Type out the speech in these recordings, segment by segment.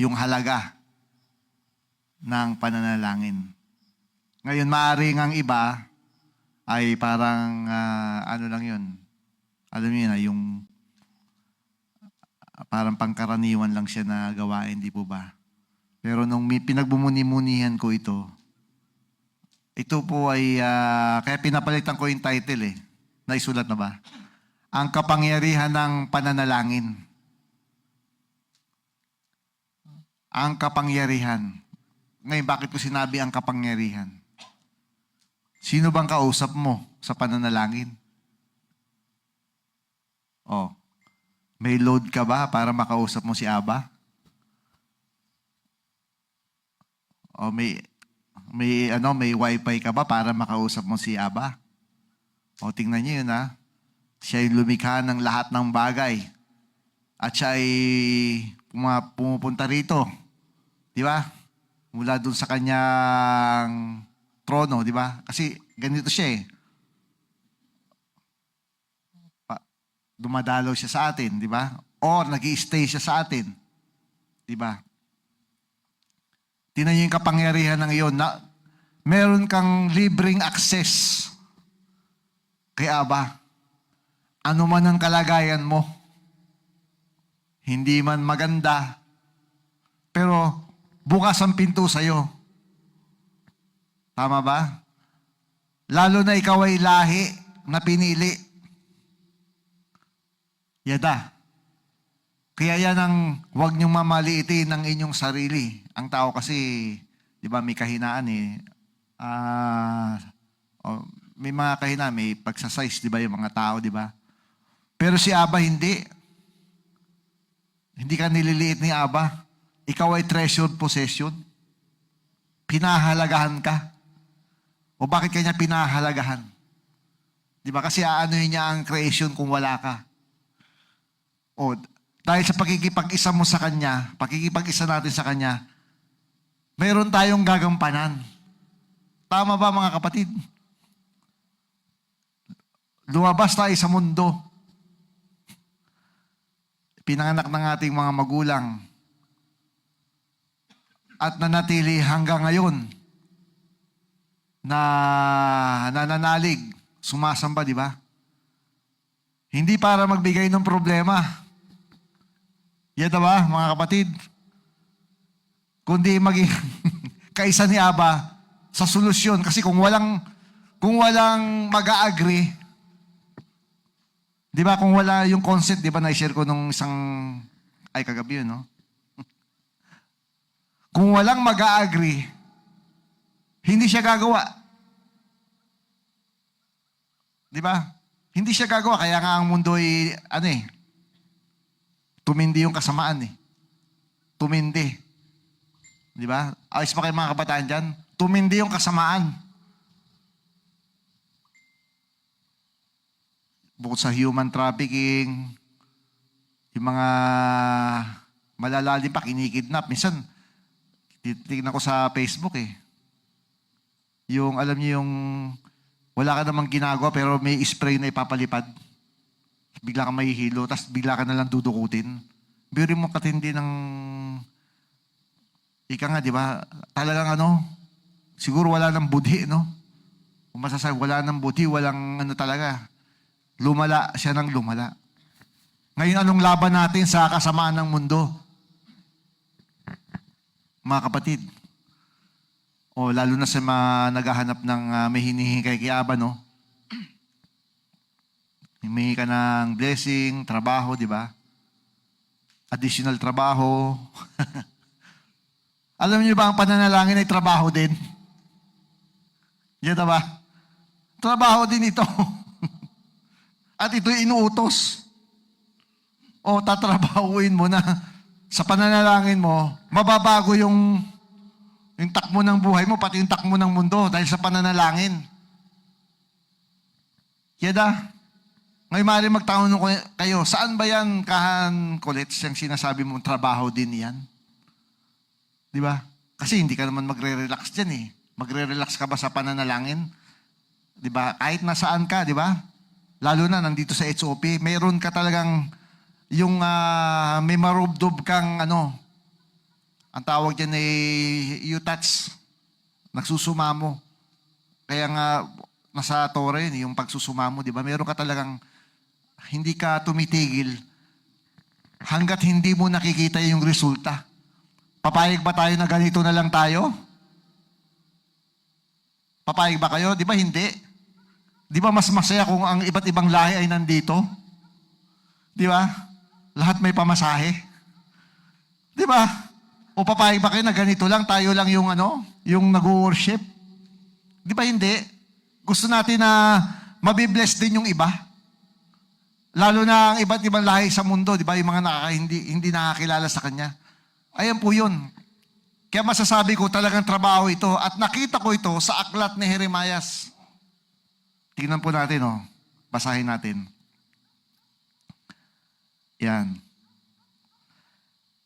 yung halaga ng pananalangin. Ngayon, maaaring ang iba ay parang, ano lang yun, alam niyo na, yung parang pangkaraniwan lang siya na gawain, di po ba? Pero nung pinagbumuni-munihan ko ito po ay, kaya pinapalitan ko yung title eh. Naisulat na ba? Ang kapangyarihan ng pananalangin. Ang kapangyarihan. Ngayon, bakit ko sinabi ang kapangyarihan? Sino bang kausap mo sa pananalangin? Oh, may load ka ba para makausap mo si Aba? O may wifi ka ba para makausap mo si Aba? O tingnan niyo yun ha. Siya ay lumikha ng lahat ng bagay. At siya ay pumupunta rito. Di ba? Mula dun sa kanyang trono, di ba? Kasi ganito siya eh. Dumadalaw siya sa atin, di ba? Or nag-i-stay siya sa atin. Di ba? Tingnan niyo yung kapangyarihan ng iyon na meron kang libreng access kay Aba. Ano man ang kalagayan mo, hindi man maganda, pero bukas ang pinto sa'yo. Tama ba? Lalo na ikaw ay lahi na pinili. Yada. Kaya yan ang huwag niyong mamaliitin ng inyong sarili. Ang tao kasi, di ba, may kahinaan eh. May mga kahinaan, may pagsasize, di ba, yung mga tao, di ba? Pero si Aba hindi. Hindi ka nililiit ni Aba. Ikaw ay treasured possession. Pinahalagahan ka. O bakit kanya pinahalagahan? Di ba? Kasi aanuhin niya ang creation kung wala ka. O, dahil sa pakikipag-isa mo sa Kanya, pakikipag-isa natin sa Kanya, mayroon tayong gagampanan. Tama ba mga kapatid? Lumabas tayo sa mundo. Pinanganak ng ating mga magulang. At nanatili hanggang ngayon na nananalig, sumasamba, di ba? Hindi para magbigay ng problema. Yan ba, mga kapatid? Kundi maging kaisa ni Aba sa solusyon. Kasi kung walang mag-a-agree, di ba, kung wala yung concept, di ba, na-share ko nung kagabi yun, no? Kung walang mag-a-agree, hindi siya gagawa. Di ba? Hindi siya gagawa, kaya nga ang mundo ay, tumindi yung kasamaan eh. Tumindi. Di ba? Ayos pa kayo mga kabataan dyan? Tumindi yung kasamaan. Bukod sa human trafficking, yung mga malalalim pa, kinikidnap. Minsan, titignan ko sa Facebook eh. Yung, alam niyo yung wala ka namang ginagawa pero may spray na ipapalipad. Bigla ka mahihilo, tapos bigla ka nalang dudukutin. Biro mo katindi ng ika nga, di ba? Talagang siguro wala ng budhi, no? Kung masasabi, wala ng budhi, walang talaga. Lumala siya ng lumala. Ngayon, anong laban natin sa kasamaan ng mundo? Mga kapatid, lalo na sa mga naghahanap ng may hinihingi kay Aba, no? Humingi ka ng blessing, trabaho, di ba? Additional trabaho. Alam niyo ba ang pananalangin ay trabaho din? Yan ba? Trabaho din ito. At ito'y inuutos. Tatrabahuin mo na sa pananalangin mo, mababago yung takbo ng buhay mo, pati yung takbo ng mundo dahil sa pananalangin. Yada. Ngayon maaari magtanong kayo, saan ba yan, Kahan Colets, yung sinasabi mong trabaho din yan? Di ba? Kasi hindi ka naman magre-relax dyan eh. Magre-relax ka ba sa pananalangin? Di ba? Kahit nasaan ka, di ba? Lalo na nandito sa HOP, mayroon ka talagang yung may marubdob kang Ang tawag dyan ay Eutats. Nagsusumamo. Kaya nga, nasa Torah yun, yung pagsusumamo, di ba? Meron ka talagang, hindi ka tumitigil hanggat hindi mo nakikita yung resulta. Papayag ba tayo na ganito na lang tayo? Papayag ba kayo? Di ba hindi? Di ba mas masaya kung ang iba't ibang lahi ay nandito? Di ba? Lahat may pamasahe. Di ba? O papayag ba kayo na ganito lang, tayo lang yung yung nag-worship? Di ba hindi? Gusto natin na mabibless din yung iba. Lalo na ang iba't ibang lahi sa mundo, di ba? Yung mga hindi nakakilala sa Kanya. Ayan po yun. Kaya masasabi ko talagang trabaho ito. At nakita ko ito sa aklat ni Jeremias. Tingnan po natin, basahin natin. Yan.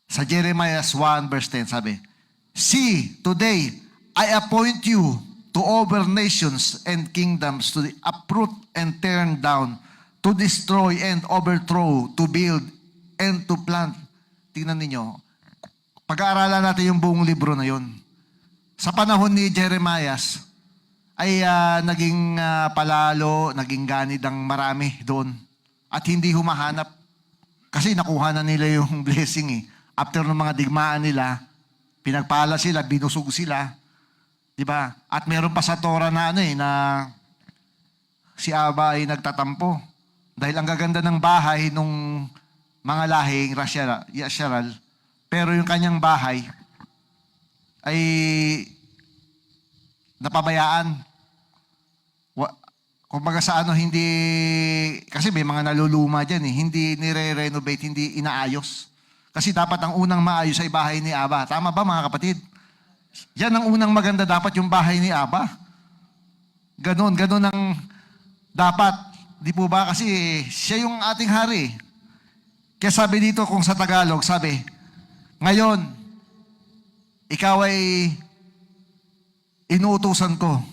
Sa Jeremias 1 verse 10 sabi, "See, today I appoint you to over nations and kingdoms to uproot and turn down, to destroy and overthrow, to build and to plant." Tingnan ninyo, pag-aaralan natin yung buong libro na yun. Sa panahon ni Jeremias, ay naging palalo, naging ganid ang marami doon. At hindi humahanap. Kasi nakuha na nila yung blessing eh. After ng mga digmaan nila, pinagpala sila, binusog sila. Diba? At meron pa sa Torah na na si Aba ay nagtatampo. Dahil ang gaganda ng bahay nung mga lahing Yasharal, pero yung kanyang bahay ay napabayaan. Kumbaga sa hindi, kasi may mga naluluma dyan hindi nire-renovate, hindi inaayos. Kasi dapat ang unang maayos ay bahay ni Aba. Tama ba mga kapatid? Yan ang unang maganda dapat yung bahay ni Aba. Ganon ang dapat. Di po ba? Kasi siya yung ating hari. Kaya sabi dito kung sa Tagalog, sabi, "Ngayon, ikaw ay inuutusan ko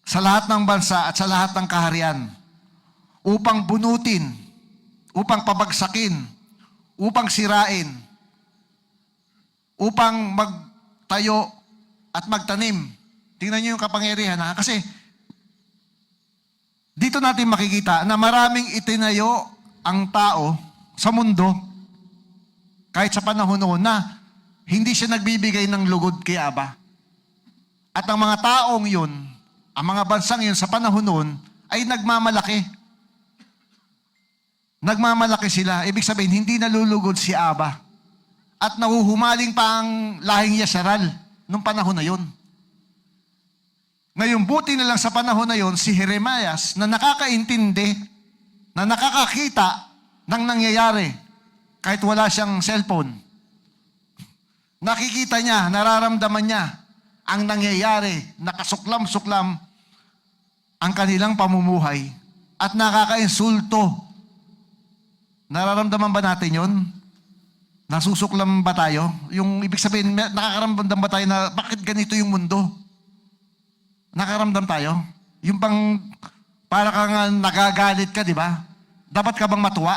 sa lahat ng bansa at sa lahat ng kaharian upang bunutin, upang pabagsakin, upang sirain, upang magtayo at magtanim." Tingnan niyo yung kapangyarihan kasi dito natin makikita na maraming itinayo ang tao sa mundo kahit sa panahon noon na hindi siya nagbibigay ng lugod kay Aba. At ang mga taong yun, ang mga bansang yun sa panahon noon ay nagmamalaki. Nagmamalaki sila. Ibig sabihin, hindi nalulugod si Aba. At nahuhumaling pa ang lahing Yasharal nung panahon na yun. Ngayon, buti na lang sa panahon na yun, si Jeremias na nakakaintindi, na nakakakita ng nangyayari kahit wala siyang cellphone. Nakikita niya, nararamdaman niya ang nangyayari, nakasuklam-suklam ang kanilang pamumuhay at nakakainsulto. Nararamdaman ba natin yun? Nasusuklam ba tayo? Yung ibig sabihin, nakakaramdam ba tayo na bakit ganito yung mundo? Nakaramdam tayo? Yung bang para kang nagagalit ka, di ba? Dapat ka bang matuwa?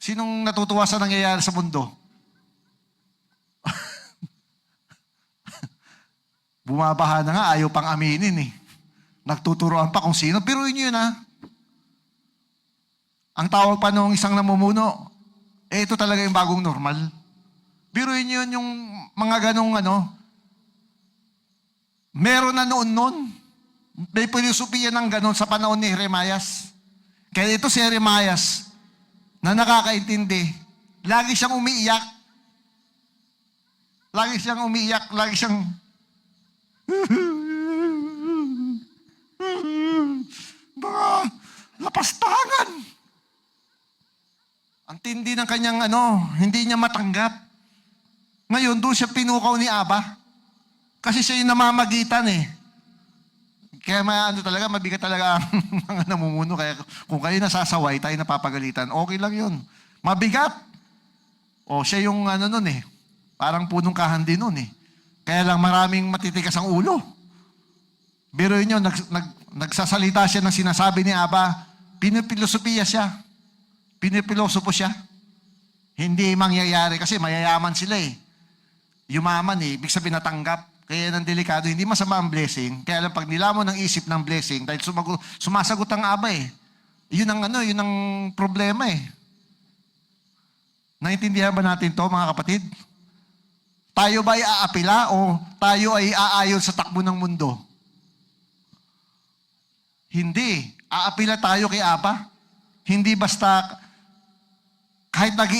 Sinong natutuwa sa nangyayari sa mundo? Bumabaha na nga, ayaw pang aminin eh. Nagtuturoan pa kung sino. Pero yun Ang tawag pa nung isang namumuno, ito talaga yung bagong normal. Pero yun yung mga ganong meron na noon. May filosofiya ng ganon sa panahon ni Jeremias. Kaya ito si Jeremias, na nakakaintindi, lagi siyang umiiyak. Lagi siyang mga lapastangan. Ang tindi ng kanyang hindi niya matanggap. Ngayon, doon siya pinukaw ni Aba. Kasi siya yung namamagitan eh. Kaya talaga, mabigat talaga ang mga namumuno. Kaya kung kayo nasasaway, tayo napapagalitan, okay lang yun. Mabigat. O siya yung nun eh. Parang punong kahandi nun eh. Kaya lang maraming matitigas ang ulo. Pero yun nagsasalita siya ng sinasabi ni Aba, pinipilosopiya siya. Pinipilosopo siya. Hindi mangyayari kasi mayayaman sila eh. Yumaman eh, ibig sabihin natanggap. Kaya yan ang delikado, hindi masama ang blessing. Kaya lang pag nilamon ng isip ng blessing, dahil sumasagot ang Aba eh. Yun ang problema eh. Naintindihan ba natin to mga kapatid? Tayo ba ay aapila o tayo ay aayon sa takbo ng mundo? Hindi. Aapila tayo kay Aba. Hindi basta kahit nag